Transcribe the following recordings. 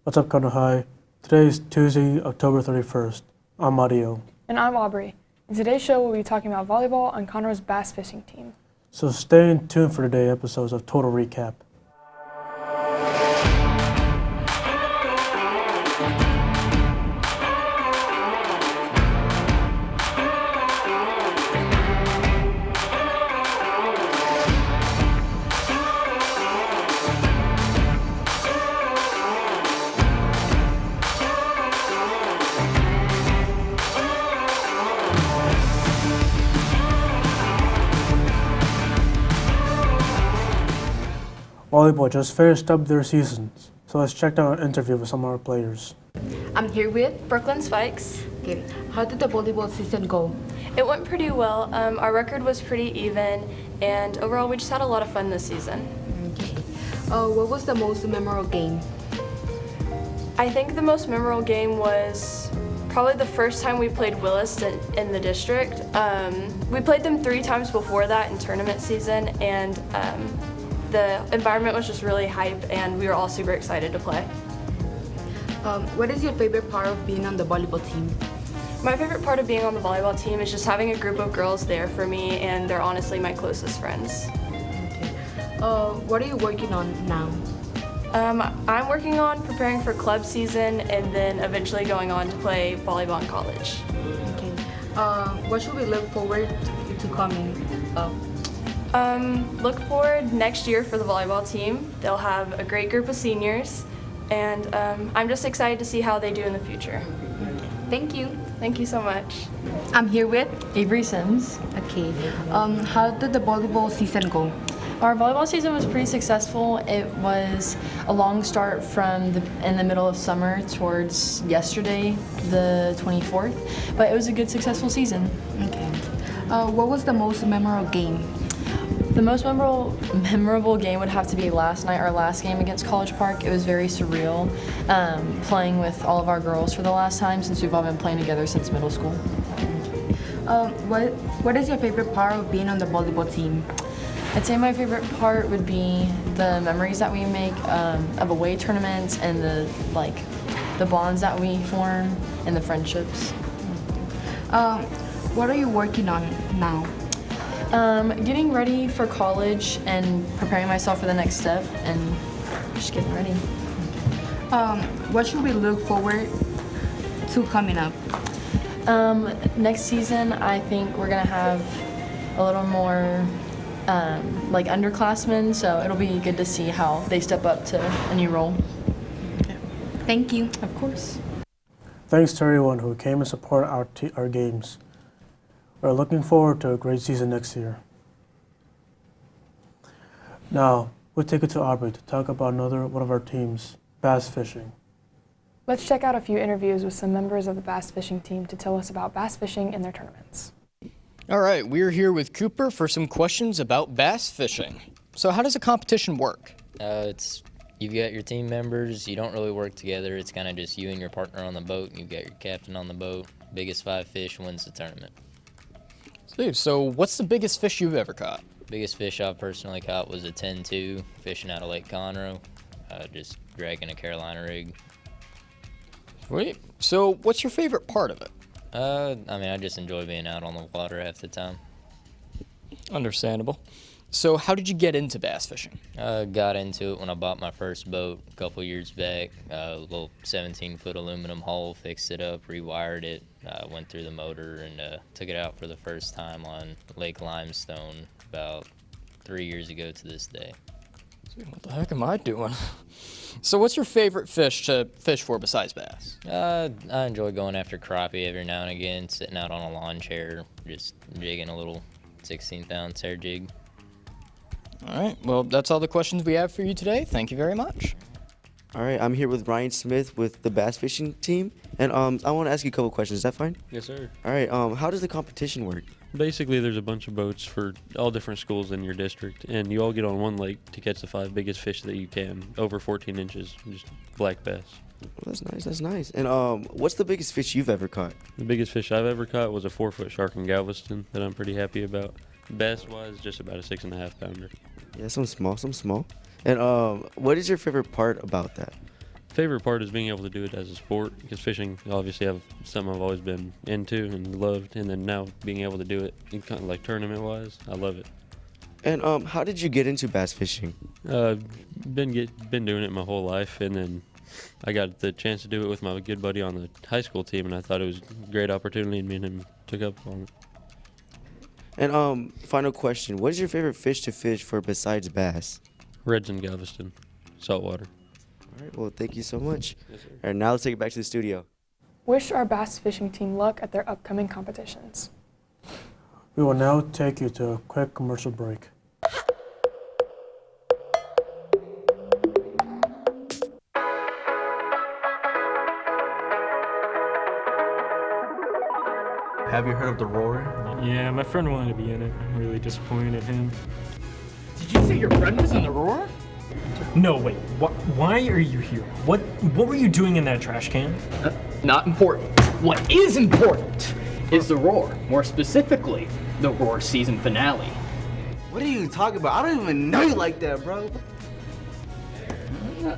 What's up, Connor High? Today is Tuesday, October 31st. I'm Mario. And I'm Aubrey. In today's show, we'll be talking about volleyball on Conroe's bass fishing team. So stay tuned for today's episodes of Total Recap. Volleyball just finished up their seasons, so let's check out an interview with some of our players. I'm here with. Brooklyn Spikes. Okay. How did the volleyball season go? It went pretty well. Our record was pretty even, and overall we just had a lot of fun this season. Okay. What was the most memorable game? I think the most memorable game was probably the first time we played Willis in the district. We played them 3 times before that in tournament season, and the environment was just really hype, and we were all super excited to play. What is your favorite part of being on the volleyball team? My favorite part of being on the volleyball team is just having a group of girls there for me, and they're honestly my closest friends. Okay. What are you working on now? I'm working on preparing for club season and then eventually going on to play volleyball in college. Okay. What should we look forward to coming up? Look forward next year for the volleyball team. They'll have a great group of seniors, and I'm just excited to see how they do in the future. Thank you. Thank you so much. I'm here with. Avery Sims. Okay. How did the volleyball season go? Our volleyball season was pretty successful. It was a long start from in the middle of summer towards yesterday, the 24th, but it was a good, successful season. Okay. What was the most memorable game? The most memorable game would have to be last night, our last game against College Park. It was very surreal, playing with all of our girls for the last time since we've all been playing together since middle school. What is your favorite part of being on the volleyball team? I'd say my favorite part would be the memories that we make of away tournaments and the bonds that we form and the friendships. What are you working on now? Getting ready for college and preparing myself for the next step and just getting ready. What should we look forward to coming up? Next season, I think we're gonna have a little more underclassmen, so it'll be good to see how they step up to a new role. Thank you. Of course. Thanks to everyone who came and supported our games. We're looking forward to a great season next year. Now, we'll take it to Aubrey to talk about another one of our teams, bass fishing. Let's check out a few interviews with some members of the bass fishing team to tell us about bass fishing and their tournaments. All right, we're here with Cooper for some questions about bass fishing. So how does a competition work? You've got your team members, you don't really work together, it's kind of just you and your partner on the boat, and you've got your captain on the boat. Biggest 5 fish wins the tournament. Steve, so what's the biggest fish you've ever caught? Biggest fish I've personally caught was a 10-2 fishing out of Lake Conroe, just dragging a Carolina rig. Sweet. So what's your favorite part of it? I just enjoy being out on the water half the time. Understandable. So how did you get into bass fishing? Got into it when I bought my first boat a couple years back. A little 17-foot aluminum hull, fixed it up, rewired it, went through the motor, and took it out for the first time on Lake Limestone about 3 years ago to this day. What the heck am I doing? So what's your favorite fish to fish for besides bass? I enjoy going after crappie every now and again, sitting out on a lawn chair, just jigging a little 16-pound tear jig. All right, well, that's all the questions we have for you today. Thank you very much. All right, I'm here with Ryan Smith with the bass fishing team, and I want to ask you a couple questions. Is that fine? Yes, sir. All right, how does the competition work? Basically, there's a bunch of boats for all different schools in your district, and you all get on one lake to catch the 5 biggest fish that you can, over 14 inches, just black bass. Well, that's nice, that's nice. And what's the biggest fish you've ever caught? The biggest fish I've ever caught was a 4-foot shark in Galveston that I'm pretty happy about. Bass-wise, just about a 6.5 pounder. Yeah, some small, some small. And what is your favorite part about that? favorite part is being able to do it as a sport, because fishing obviously something I've always been into and loved, and then now being able to do it kind of like tournament-wise, I love it. And how did you get into bass fishing? Been doing it my whole life, and then I got the chance to do it with my good buddy on the high school team, and I thought it was a great opportunity, and me and him took up on it. And final question: what is your favorite fish to fish for besides bass? Reds in Galveston, saltwater. All right. Well, thank you so much. Yes, sir. All right, now let's take it back to the studio. Wish our bass fishing team luck at their upcoming competitions. We will now take you to a quick commercial break. Have you heard of the Roar? Yeah, my friend wanted to be in it. I'm really disappointed in him. Did you say your friend was in the Roar? No, wait. Why are you here? What were you doing in that trash can? Not important. What is important is the Roar. More specifically, the Roar season finale. What are you talking about? I don't even know you like that, bro.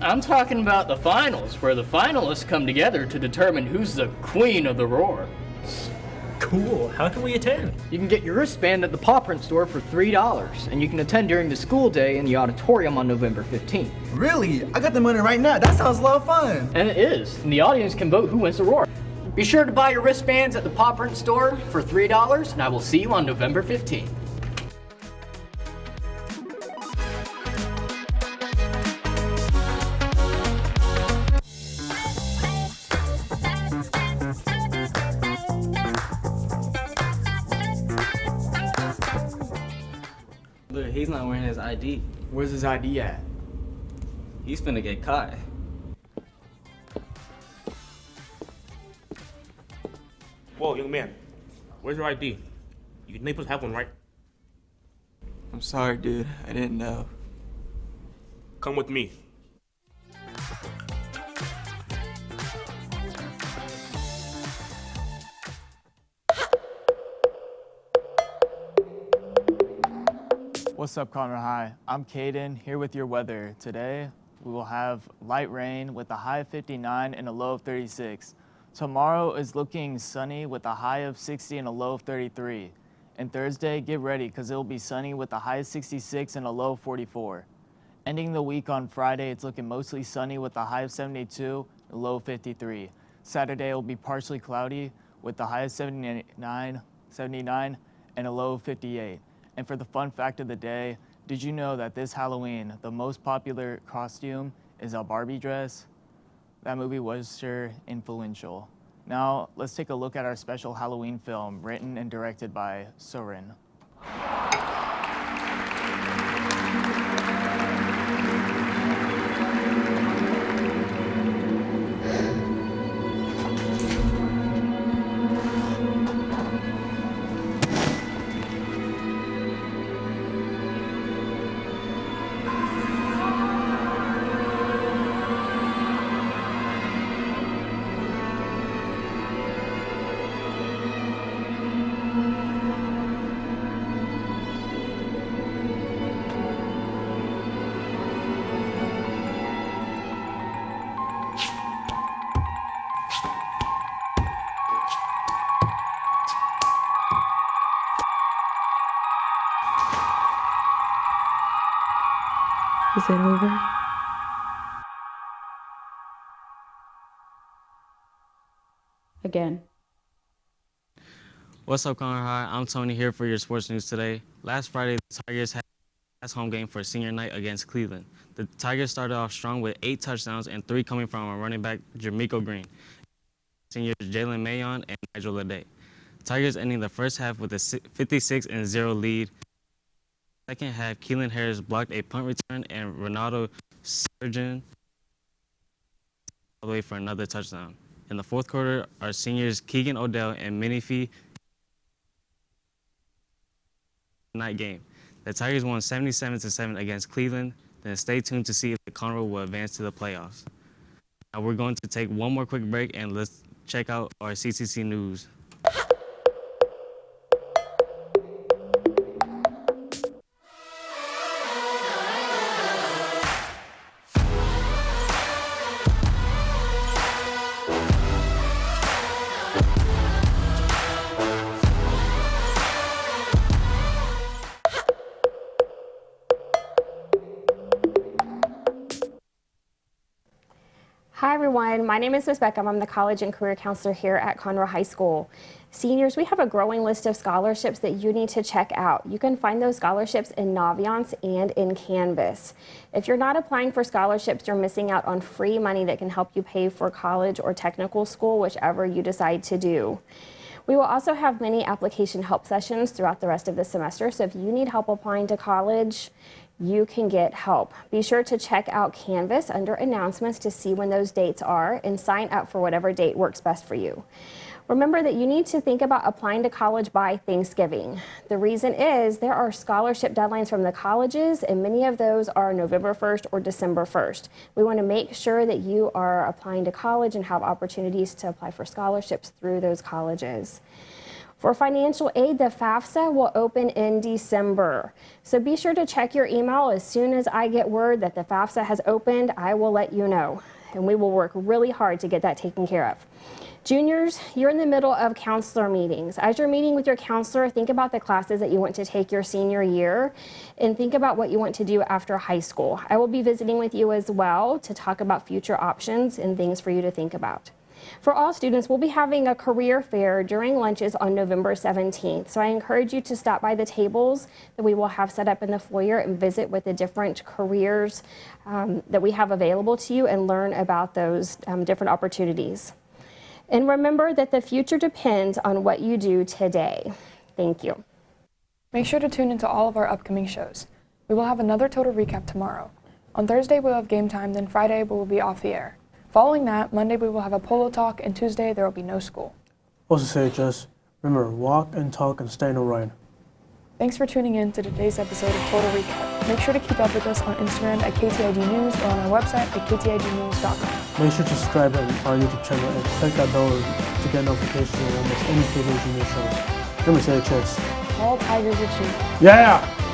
I'm talking about the finals, where the finalists come together to determine who's the queen of the Roar. Cool. How can we attend? You can get your wristband at the paw print store for $3, and you can attend during the school day in the auditorium on November 15th. Really? I got the money right now. That sounds a lot of fun. And it is, and the audience can vote who wins the Roar. Be sure to buy your wristbands at the paw print store for $3, and I will see you on November 15th. Look, he's not wearing his ID. Where's his ID at? He's finna get caught. Whoa, young man. Where's your ID? You neighbors have one, right? I'm sorry, dude. I didn't know. Come with me. What's up, Conroe High? I'm Caden, here with your weather. Today, we will have light rain with a high of 59 and a low of 36. Tomorrow is looking sunny with a high of 60 and a low of 33. And Thursday, get ready because it will be sunny with a high of 66 and a low of 44. Ending the week on Friday, it's looking mostly sunny with a high of 72 and a low of 53. Saturday will be partially cloudy with a high of 79 and a low of 58. And for the fun fact of the day, did you know that this Halloween, the most popular costume is a Barbie dress? That movie was sure influential. Now, let's take a look at our special Halloween film written and directed by Soren. Is it over? Again. What's up, Conroe High? I'm Tony here for your sports news today. Last Friday, the Tigers had their last home game for senior night against Cleveland. The Tigers started off strong with 8 touchdowns and 3 coming from our running back, Jermico Green, seniors Jalen Mayon and Nigel Lede. Tigers ending the first half with a 56-0 lead. Second half, Keelan Harris blocked a punt return and Ronaldo Surgeon all the way for another touchdown. In the fourth quarter, our seniors Keegan Odell and Minifi night game. The Tigers won 77-7 against Cleveland. Then stay tuned to see if the Conroe will advance to the playoffs. Now we're going to take one more quick break and let's check out our CCC news. Hi everyone, my name is Ms. Beckham. I'm the College and Career Counselor here at Conroe High School. Seniors, we have a growing list of scholarships that you need to check out. You can find those scholarships in Naviance and in Canvas. If you're not applying for scholarships, you're missing out on free money that can help you pay for college or technical school, whichever you decide to do. We will also have many application help sessions throughout the rest of the semester, so if you need help applying to college, you can get help. Be sure to check out Canvas under announcements to see when those dates are and sign up for whatever date works best for you. Remember that you need to think about applying to college by Thanksgiving. The reason is there are scholarship deadlines from the colleges, and many of those are November 1st or December 1st. We want to make sure that you are applying to college and have opportunities to apply for scholarships through those colleges. For financial aid, the FAFSA will open in December. So be sure to check your email. As soon as I get word that the FAFSA has opened, I will let you know. And we will work really hard to get that taken care of. Juniors, you're in the middle of counselor meetings. As you're meeting with your counselor, think about the classes that you want to take your senior year and think about what you want to do after high school. I will be visiting with you as well to talk about future options and things for you to think about. For all students, we'll be having a career fair during lunches on November 17th. So I encourage you to stop by the tables that we will have set up in the foyer and visit with the different careers that we have available to you and learn about those different opportunities. And remember that the future depends on what you do today. Thank you. Make sure to tune into all of our upcoming shows. We will have another total recap tomorrow. On Thursday, we'll have game time, then Friday, we will be off the air. Following that, Monday we will have a polo talk, and Tuesday there will be no school. Also, CHS, remember, walk and talk and stay in the rain. Thanks for tuning in to today's episode of Total Recap. Make sure to keep up with us on Instagram at KTIG News or on our website at ktignews.com. Make sure to subscribe to our YouTube channel and click that bell to get notifications on almost any KTIG news shows. Remember, CHS. All Tigers achieve. Yeah!